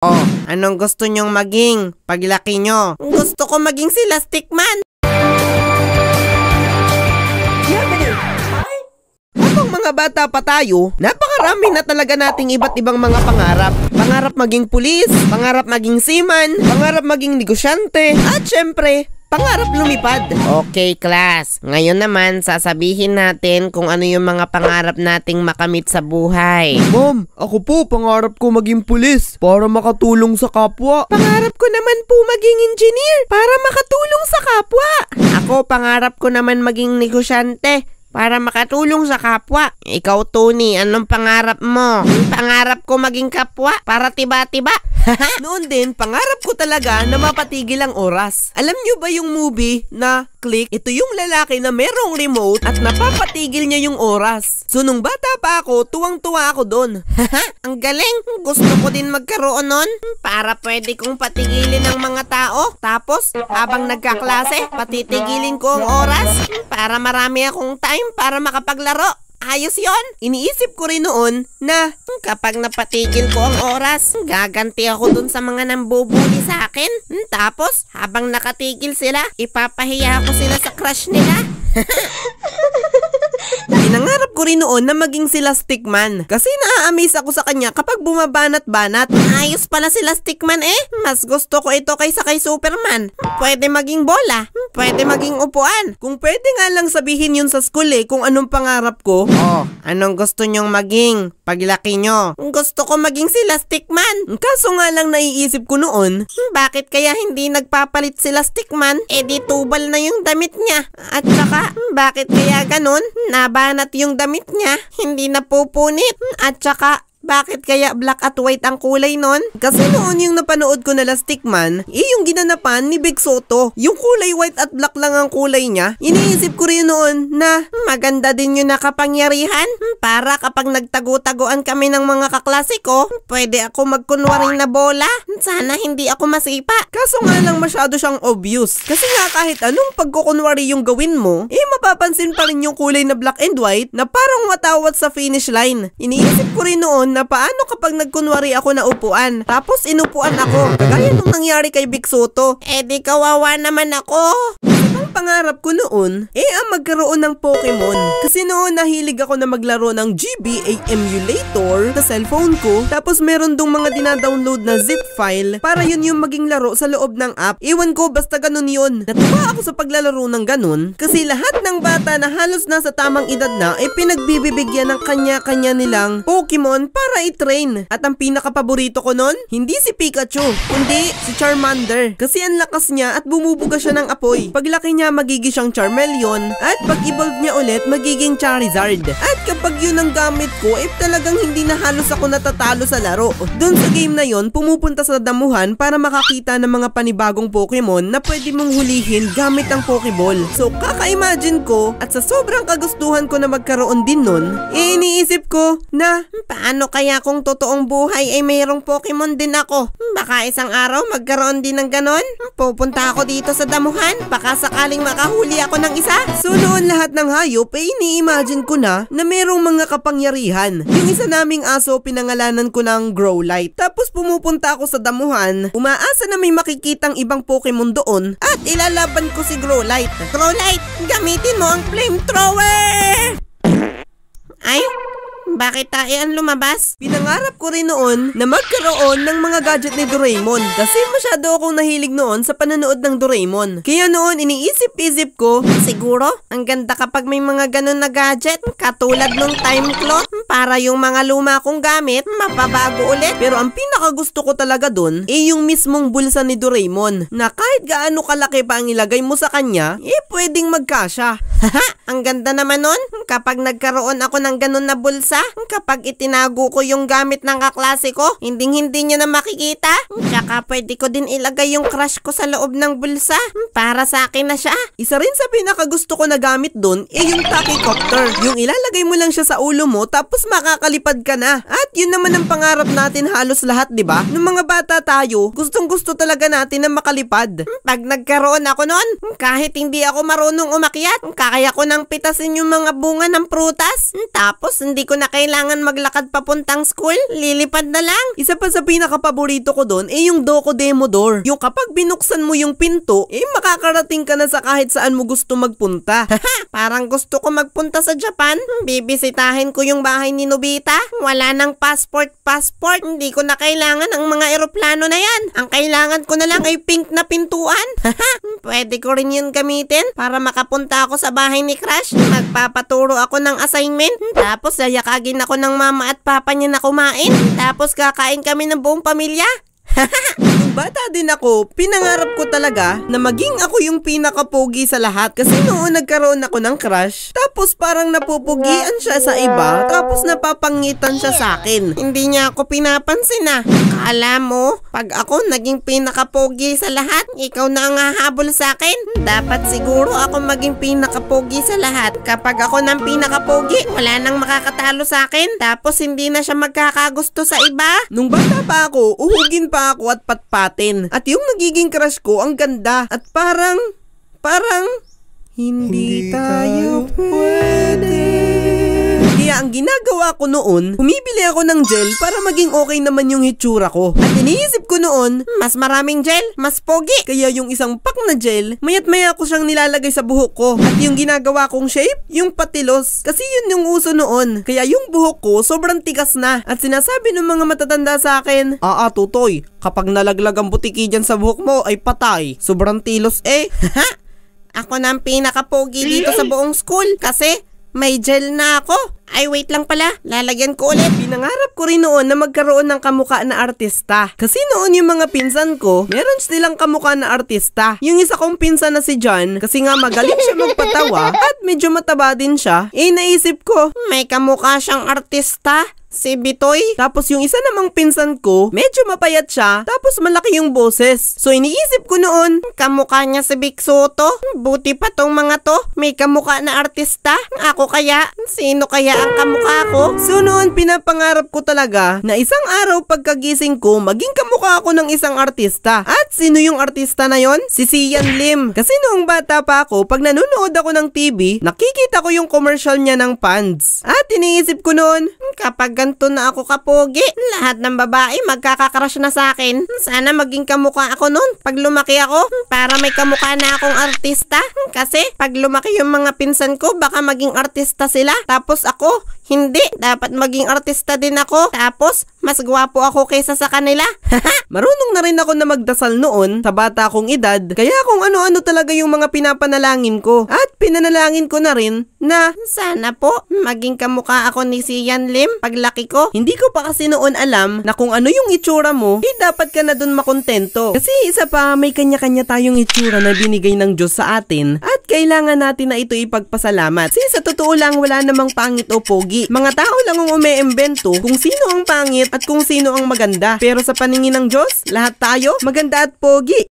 Oh, anong gusto nyong maging paglaki nyo? Gusto ko maging sila Stickman. Habang mga bata pa tayo, napakarami na talaga nating iba't ibang mga pangarap. Pangarap maging pulis, pangarap maging seaman, pangarap maging negosyante, at syempre, pangarap lumipad. Okay, class. Ngayon naman, sasabihin natin kung ano yung mga pangarap nating makamit sa buhay. Ma'am, ako po pangarap ko maging pulis para makatulong sa kapwa. Pangarap ko naman po maging engineer para makatulong sa kapwa. Ako, pangarap ko naman maging negosyante para makatulong sa kapwa. Ikaw, Tony, anong pangarap mo? Pangarap ko maging kapwa para tiba-tiba. Noon din, pangarap ko talaga na mapatigil ang oras. Alam nyo ba yung movie na Click? Ito yung lalaki na merong remote at napapatigil niya yung oras. So nung bata pa ako, tuwang-tuwa ako doon. Ang galing. Gusto ko din magkaroon nun para pwede kong patigilin ang mga tao. Tapos, habang nagkaklase, patitigilin ko ang oras para marami akong time para makapaglaro. Ayos yon. Iniisip ko rin noon na kapag napatigil ko ang oras, gaganti ako dun sa mga nambubuli sa akin. Tapos, habang nakatigil sila, ipapahiya ko sila sa crush nila. Pinangarap ko rin noon na maging sila Stickman kasi naa-amaze ako sa kanya kapag bumabanat-banat. Ayos pala sila Stickman eh. Mas gusto ko ito kaysa kay Superman. Pwede maging bola, pwede maging upuan. Kung pwede nga lang sabihin yun sa school kung anong pangarap ko. Oh, anong gusto nyong maging paglaki nyo? Gusto ko maging sila Stickman. Kaso nga lang naiisip ko noon, bakit kaya hindi nagpapalit sila Stickman? Eh di tubal na yung damit niya. At saka, bakit kaya ganun? Nabanat yung damit niya, hindi napupunit. At saka, bakit kaya black at white ang kulay nun? Kasi noon yung napanood ko nala Stickman, yung ginanapan ni Big Soto. Yung kulay white at black lang ang kulay niya. Iniisip ko rin noon na maganda din yung nakapangyarihan para kapag nagtago-taguan kami ng mga kaklase ko, pwede ako magkunwaring na bola. Sana hindi ako masipa. Kaso nga lang masyado siyang obvious. Kasi nga kahit anong pagkukunwari yung gawin mo, mapapansin pa rin yung kulay na black and white na parang matawat sa finish line. Iniisip ko rin noon na paano kapag nagkunwari ako na upuan, tapos inupuan ako, kagaya nung nangyari kay Big Soto. Eh di kawawa naman ako. Ang pangarap ko noon, ang magkaroon ng Pokemon. Kasi noon nahilig ako na maglaro ng GBA emulator sa cellphone ko, tapos meron dong mga dinadownload na zip file para yun yung maging laro sa loob ng app. Iwan ko, basta ganun yun. Natuwa ako sa paglalaro ng ganun, kasi lahat ng bata na halos nasa tamang edad na pinagbibigyan ng kanya-kanya nilang Pokemon para i-train. At ang pinakapaborito ko noon, hindi si Pikachu, kundi si Charmander. Kasi ang lakas niya at bumubuga siya ng apoy. Paglaki niya, magiging siyang Charmeleon, at pag-evolve niya ulit, magiging Charizard. At kapag yun ang gamit ko, talagang hindi na halos ako natatalo sa laro. Doon sa game na yon, pumupunta sa damuhan para makakita ng mga panibagong Pokemon na pwede mong hulihin gamit ang Pokeball. So, kaka-imagine ko, at sa sobrang kagustuhan ko na magkaroon din nun, iniisip ko na, paano kaya kung totoong buhay ay mayroong Pokemon din ako? Baka isang araw magkaroon din ng ganon? Pupunta ako dito sa damuhan, baka sakaling makahuli ako ng isa. So noon lahat ng hayop ini-imagine ko na merong mga kapangyarihan. Yung isa naming aso, pinangalanan ko ng Growlite. Tapos pumupunta ako sa damuhan, umaasa na may makikitang ibang Pokemon doon, at ilalaban ko si Growlite. Growlite, gamitin mo ang flamethrower! Ay, bakit tayo ang lumabas? Pinangarap ko rin noon na magkaroon ng mga gadget ni Doraemon kasi masyado akong nahilig noon sa panonood ng Doraemon. Kaya noon iniisip-isip ko, siguro ang ganda kapag may mga ganun na gadget katulad nung time clock para yung mga luma kong gamit mapabago ulit. Pero ang pinakagusto ko talaga dun yung mismong bulsa ni Doraemon na kahit gaano kalaki pa ang ilagay mo sa kanya, pwedeng magkasya. Ang ganda naman nun kapag nagkaroon ako ng ganun na bulsa. Kapag itinago ko yung gamit ng kaklase ko, hindi niya na makikita. Tsaka pwede ko din ilagay yung crush ko sa loob ng bulsa. Para sa akin na siya. Isa rin sa pinakagusto ko na gamit dun yung tachycopter. Yung ilalagay mo lang siya sa ulo mo tapos makakalipad ka na. At yun naman ang pangarap natin halos lahat, di ba? Nung mga bata tayo, gustong-gusto talaga natin na makalipad. Pag nagkaroon ako nun, kahit hindi ako marunong umakyat, kaya ko nang pitasin yung mga bunga ng prutas. Tapos hindi ko na na kailangan maglakad papuntang school. Lilipad na lang. Isa pa sa pinakapaborito ko doon yung Dokodemo Door. Yung kapag binuksan mo yung pinto, makakarating ka na sa kahit saan mo gusto magpunta. Parang gusto ko magpunta sa Japan. Bibisitahin ko yung bahay ni Nobita. Wala nang passport. Hindi ko na kailangan ang mga eroplano na yan. Ang kailangan ko na lang ay pink na pintuan. Pwede ko rin yun gamitin para makapunta ako sa bahay ni Crush. Magpapaturo ako ng assignment. Tapos yayakagin ako ng mama at papa niya na kumain. Tapos kakain kami ng buong pamilya. Nung bata din ako, pinangarap ko talaga na maging ako yung pinakapogi sa lahat. Kasi noon nagkaroon ako ng crush, tapos parang napupugian siya sa iba, tapos napapangitan siya sa akin. Hindi niya ako pinapansin ah. Kala mo, pag ako naging pinakapogi sa lahat, ikaw na ang hahabol sa akin. Dapat siguro ako maging pinakapogi sa lahat. Kapag ako ng pinakapogi, wala nang makakatalo sa akin. Tapos hindi na siya magkakagusto sa iba. Nung bata pa ako, uhugin pa ako at patpatin. At yung nagiging crush ko, ang ganda. At parang, hindi tayo pwede. Kaya ang ginagawa ko noon, bumibili ako ng gel para maging okay naman yung hitsura ko. At iniisip ko noon, mas maraming gel, mas pogi. kaya yung isang pack na gel, mayat maya ko siyang nilalagay sa buhok ko. At yung ginagawa kong shape, yung patilos. Kasi yun yung uso noon. Kaya yung buhok ko, sobrang tigas na. At sinasabi ng mga matatanda sa akin, tutoy, kapag nalaglag ang butiki dyan sa buhok mo, ay patay. Sobrang tilos Ako na ang pinakapogi dito sa buong school kasi may gel na ako. Ay, wait lang pala. Lalagyan ko ulit. Pinangarap ko rin noon na magkaroon ng kamukha na artista. Kasi noon yung mga pinsan ko, meron silang kamukha na artista. Yung isa kong pinsan na si John, kasi nga magaling siya magpatawa at medyo mataba din siya, naisip ko, May kamukha siyang artista. Si Bitoy. Tapos yung isa namang pinsan ko, medyo mapayat siya, tapos malaki yung boses. So iniisip ko noon, Kamukha niya si Vic Soto. Buti pa tong mga to. May kamukha na artista. Ako kaya? Sino kaya ang kamukha ko? so noon pinapangarap ko talaga na isang araw pagkagising ko, maging kamukha ako ng isang artista. At sino yung artista na yon? Si Sian Lim. Kasi noong bata pa ako, pag nanonood ako ng TV, nakikita ko yung commercial niya ng pants. At iniisip ko noon, Kapag ganito na ako kapogi, lahat ng babae magkakakrush na sa akin. Sana maging kamukha ako nun pag lumaki ako para may kamukha na akong artista. Kasi pag lumaki yung mga pinsan ko, baka maging artista sila. Tapos ako, hindi. Dapat maging artista din ako. Tapos, mas gwapo ako kaysa sa kanila. marunong na rin ako na magdasal noon sa bata kong edad, kaya kung ano-ano talaga yung mga pinapanalangin ko. At pinanalangin ko na rin na Sana po, maging kamukha ako ni Sian Lim paglaki ko. hindi ko pa kasi noon alam na kung ano yung itsura mo, dapat ka na dun makontento. Kasi isa pa, may kanya-kanya tayong itsura na binigay ng Diyos sa atin at kailangan natin na ito ipagpasalamat. Kasi sa totoo lang, wala namang pangit o pogi. Mga tao lang ang umeembento kung sino ang pangit at kung sino ang maganda. Pero sa paningin ng Diyos, lahat tayo maganda at pogi.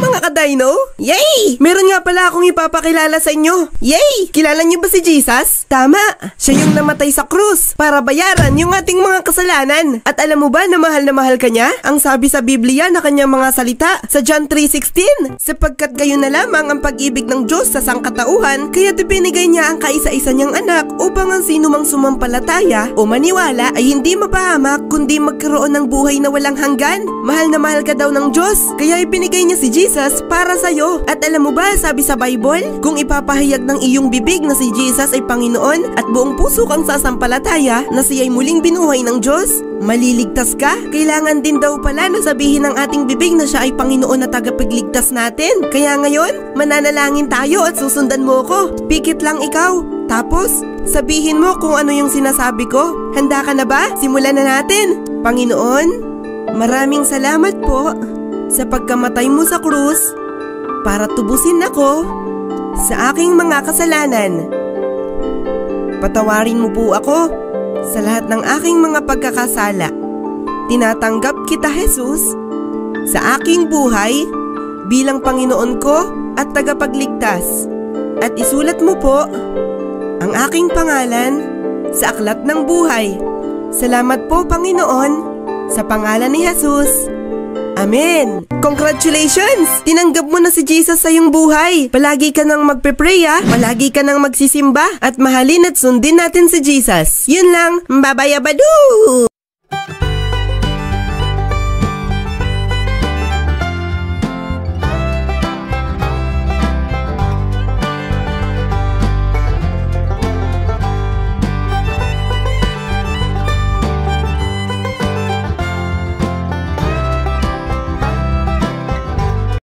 Mga ka-dino? Yay! Meron nga pala akong ipapakilala sa inyo. Yay! Kilala niyo ba si Jesus? Tama! Siya yung namatay sa krus para bayaran yung ating mga kasalanan. At alam mo ba na mahal ka niya? Ang sabi sa Biblia na kanyang mga salita sa John 3:16, sapagkat kayo na lamang ang pag-ibig ng Diyos sa sangkatauhan, kaya ibinigay niya ang kaisa-isa niyang anak upang ang sino mang sumampalataya o maniwala ay hindi mapahamak kundi magkaroon ng buhay na walang hanggan. Mahal na mahal ka daw ng Diyos, kaya ibinigay niya si Jesus para sa'yo. At alam mo ba, sabi sa Bible, kung ipapahayag ng iyong bibig na si Jesus ay Panginoon at buong puso kang sasampalataya na siya'y muling binuhay ng Diyos, maliligtas ka. Kailangan din daw pala na sabihin ng ating bibig na siya ay Panginoon na tagapagligtas natin. Kaya ngayon, mananalangin tayo at susundan mo ko. Pikit lang ikaw. Tapos, sabihin mo kung ano yung sinasabi ko. Handa ka na ba? Simulan na natin. Panginoon, maraming salamat po sa pagkamatay mo sa krus para tubusin ako sa aking mga kasalanan. Patawarin mo po ako sa lahat ng aking mga pagkakasala. Tinatanggap kita, Jesus, sa aking buhay bilang Panginoon ko at tagapagligtas. At isulat mo po ang aking pangalan sa aklat ng buhay. Salamat po, Panginoon, sa pangalan ni Jesus. Amen! Congratulations! Tinanggap mo na si Jesus sa iyong buhay. Palagi ka nang magpe-pray palagi ka nang magsisimba at mahalin at sundin natin si Jesus. Yun lang, babayabadu!